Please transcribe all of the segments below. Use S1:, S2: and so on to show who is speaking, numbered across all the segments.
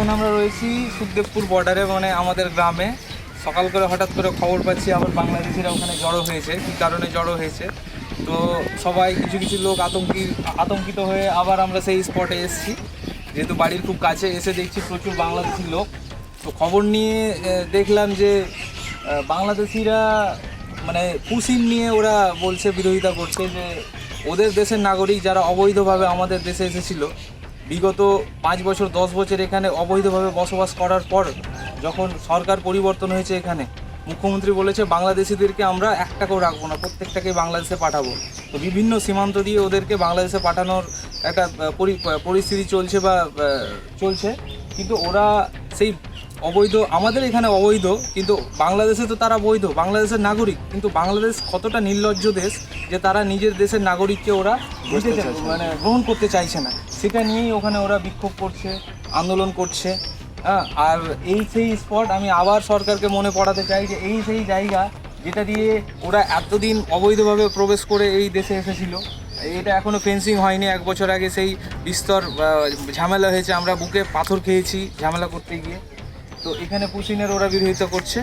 S1: এখন আমরা রয়েছি সুখদেবপুর বর্ডারে, মানে আমাদের গ্রামে। সকাল করে হঠাৎ করে খবর পাচ্ছি আবার বাংলাদেশিরা ওখানে জড়ো হয়েছে। কী কারণে জড়ো হয়েছে তো সবাই কিছু কিছু লোক আতঙ্কিত হয়ে আবার আমরা সেই স্পটে এসেছি, যেহেতু বাড়ির খুব কাছে। এসে দেখছি প্রচুর বাংলাদেশি লোক। তো খবর নিয়ে দেখলাম যে বাংলাদেশিরা মানে পুশিন নিয়ে ওরা বলছে, বিরোধিতা করছে যে ওদের দেশের নাগরিক যারা অবৈধভাবে আমাদের দেশে এসেছিল, বিগত 5 বছর 10 বছর এখানে অবৈধভাবে বসবাস করার পর যখন সরকার পরিবর্তন হয়েছে এখানে, মুখ্যমন্ত্রী বলেছে বাংলাদেশিদেরকে আমরা একটাকেও রাখবো না, প্রত্যেকটাকে বাংলাদেশে পাঠাবো। তো বিভিন্ন সীমান্ত দিয়ে ওদেরকে বাংলাদেশে পাঠানোর একটা পরিস্থিতি চলছে। কিন্তু ওরা সেই অবৈধ, আমাদের এখানে অবৈধ, কিন্তু বাংলাদেশে তো তারা বৈধ, বাংলাদেশের নাগরিক। কিন্তু বাংলাদেশ কতটা নির্লজ্জ দেশ যে তারা নিজের দেশের নাগরিককে ওরা মানে গ্রহণ করতে চাইছে না। সেটা নিয়েই ওখানে ওরা বিক্ষোভ করছে, আন্দোলন করছে। আর এই সেই স্পট, আমি আবার সরকারকে মনে পড়াতে চাই যে এই সেই জায়গা যেটা দিয়ে ওরা এতদিন অবৈধভাবে প্রবেশ করে এই দেশে এসেছিল। এটা এখনও ফেন্সিং হয়নি। 1 বছর আগে সেই বিস্তর ঝামেলা হয়েছে, আমরা বুকে পাথর খেয়েছি ঝামেলা করতে গিয়ে। তো এখানে পুশিনের ওরা বিরোধিতা করছে।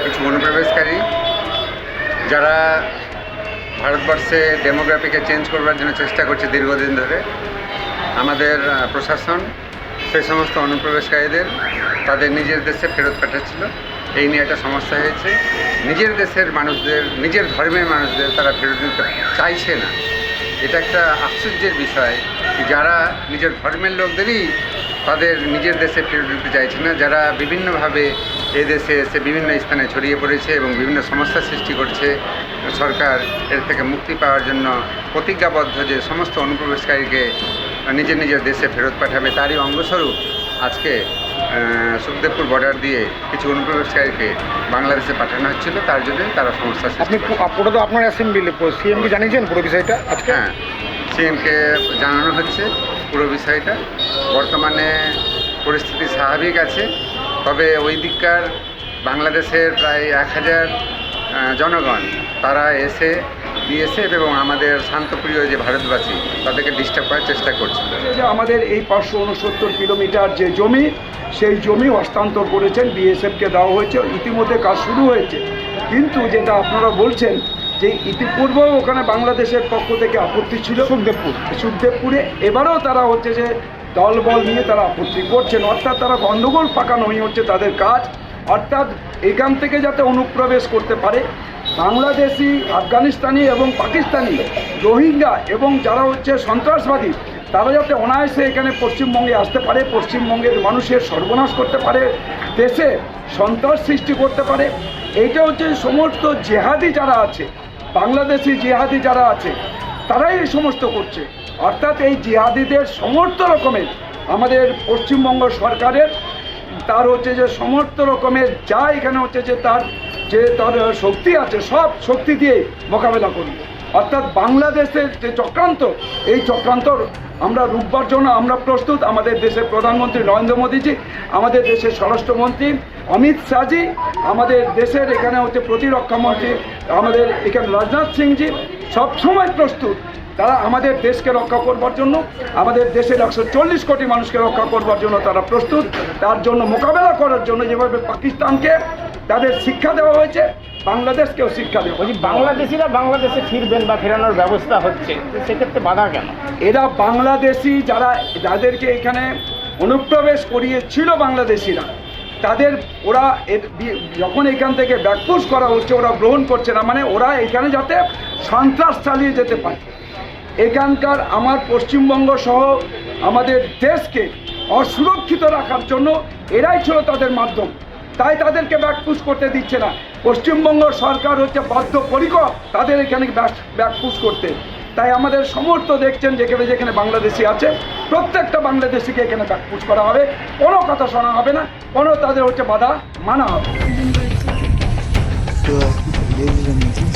S2: কিছু অনুপ্রবেশকারী যারা ভারতবর্ষে ডেমোগ্রাফিকে চেঞ্জ করবার জন্য চেষ্টা করছে দীর্ঘদিন ধরে, আমাদের প্রশাসন সেই সমস্ত অনুপ্রবেশকারীদের তাদের নিজের দেশে ফেরত পাঠাচ্ছিল। এই নিয়ে একটা সমস্যা হয়েছে। নিজের দেশের মানুষদের, নিজের ধর্মের মানুষদের তারা ফেরত দিতে চাইছে না। এটা একটা আশ্চর্যের বিষয়, যারা নিজের ধর্মের লোকদেরই তাদের নিজের দেশে ফেরত দিতে চাইছে না, যারা বিভিন্নভাবে এই দেশে এসে বিভিন্ন স্থানে ছড়িয়ে পড়েছে এবং বিভিন্ন সমস্যার সৃষ্টি করছে। সরকার এর থেকে মুক্তি পাওয়ার জন্য প্রতিজ্ঞাবদ্ধ যে সমস্ত অনুপ্রবেশকারীকে নিজের নিজের দেশে ফেরত পাঠাবে, তারই অঙ্গস্বরূপ আজকে সুখদেবপুর বর্ডার দিয়ে কিছু অনুপ্রবেশকারীকে বাংলাদেশে পাঠানো হচ্ছিল। তার জন্য তারা সমস্যা সৃষ্টি
S3: পুরো তো আপনার সিএমকে জানিয়েছেন পুরো বিষয়টা আজকে?
S2: হ্যাঁ, সিএমকে জানানো হচ্ছে পুরো বিষয়টা। বর্তমানে পরিস্থিতি স্বাভাবিক আছে, তবে ওই দিককার বাংলাদেশের প্রায় 1000 জনগণ তারা এসে বিএসএফ এবং আমাদের শান্তপ্রিয় যে ভারতবাসী তাদেরকে ডিস্টার্ব করার চেষ্টা করছিল।
S4: যে আমাদের এই 569 কিলোমিটার যে জমি, সেই জমি হস্তান্তর করেছেন বিএসএফকে দেওয়া হয়েছে। ইতিমধ্যে কাজ শুরু হয়েছে, কিন্তু যেটা আপনারা বলছেন যে ইতিপূর্বেও ওখানে বাংলাদেশের পক্ষ থেকে আপত্তি ছিল সুখদেবপুরে, এবারেও তারা হচ্ছে যে দলবল নিয়ে তারা আপত্তি করছেন। অর্থাৎ তারা গণ্ডগোল পাকানোই হচ্ছে তাদের কাজ। অর্থাৎ এখান থেকে যাতে অনুপ্রবেশ করতে পারে বাংলাদেশি, আফগানিস্তানি এবং পাকিস্তানি, রোহিঙ্গা এবং যারা হচ্ছে সন্ত্রাসবাদী, তারা যাতে অনায়াসে এখানে পশ্চিমবঙ্গে আসতে পারে, পশ্চিমবঙ্গের মানুষের সর্বনাশ করতে পারে, দেশে সন্ত্রাস সৃষ্টি করতে পারে। এইটা হচ্ছে সমস্ত জেহাদি যারা আছে, বাংলাদেশি জেহাদি যারা আছে, তারাই এই সমস্ত করছে। অর্থাৎ এই জিহাদিদের সমস্ত রকমের আমাদের পশ্চিমবঙ্গ সরকারের তার হচ্ছে যে সমস্ত রকমের যা এখানে হচ্ছে যে তার শক্তি আছে, সব শক্তি দিয়ে মোকাবেলা করি। অর্থাৎ বাংলাদেশের যে চক্রান্ত, এই চক্রান্ত আমরা রুখবার জন্য আমরা প্রস্তুত। আমাদের দেশের প্রধানমন্ত্রী নরেন্দ্র মোদীজি, আমাদের দেশের স্বরাষ্ট্রমন্ত্রী অমিত শাহজি, আমাদের দেশের এখানে হচ্ছে প্রতিরক্ষামন্ত্রী আমাদের এখানে রাজনাথ সিংজি সবসময় প্রস্তুত। তারা আমাদের দেশকে রক্ষা করবার জন্য, আমাদের দেশের 140 কোটি মানুষকে রক্ষা করবার জন্য তারা প্রস্তুত। তার জন্য মোকাবেলা করার জন্য যেভাবে পাকিস্তানকে তাদের শিক্ষা দেওয়া হয়েছে, বাংলাদেশকেও শিক্ষা দেওয়া হয়েছে।
S3: বাংলাদেশিরা বাংলাদেশে ফিরবেন বা ফেরানোর ব্যবস্থা হচ্ছে, সেক্ষেত্রে বাধা কেন?
S4: এরা বাংলাদেশি যাদেরকে এখানে অনুপ্রবেশ করিয়েছিল বাংলাদেশিরা, তাদের ওরা যখন এখান থেকে ব্যাকপুশ করা হচ্ছে ওরা গ্রহণ করছে না। মানে ওরা এখানে যাতে সন্ত্রাস চালিয়ে যেতে পারে, এখানকার আমার পশ্চিমবঙ্গ সহ আমাদের দেশকে অসুরক্ষিত রাখার জন্য এরাই ছিল তাদের মাধ্যম। তাই তাদেরকে ব্যাকপুশ করতে দিচ্ছে না। পশ্চিমবঙ্গ সরকার হচ্ছে বদ্ধপরিকর তাদের এখানে ব্যাকপুশ করতে। তাই আমাদের সমর্থ দেখছেন যেখানে যেখানে বাংলাদেশি আছে, প্রত্যেকটা বাংলাদেশিকে এখানে ব্যাকপুশ করা হবে, কোনো কথা শোনা হবে না, কোনো তাদের হচ্ছে বাধা মানা হবে।
S5: तो ले लीजिए।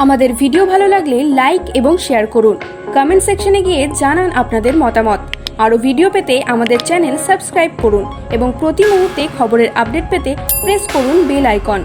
S6: আমাদের ভিডিও ভালো লাগলে লাইক এবং শেয়ার করুন। কমেন্ট সেকশনে গিয়ে জানান আপনাদের মতামত। আরও ভিডিও পেতে আমাদের চ্যানেল সাবস্ক্রাইব করুন এবং প্রতি মুহূর্তে খবরের আপডেট পেতে প্রেস করুন বেল আইকন।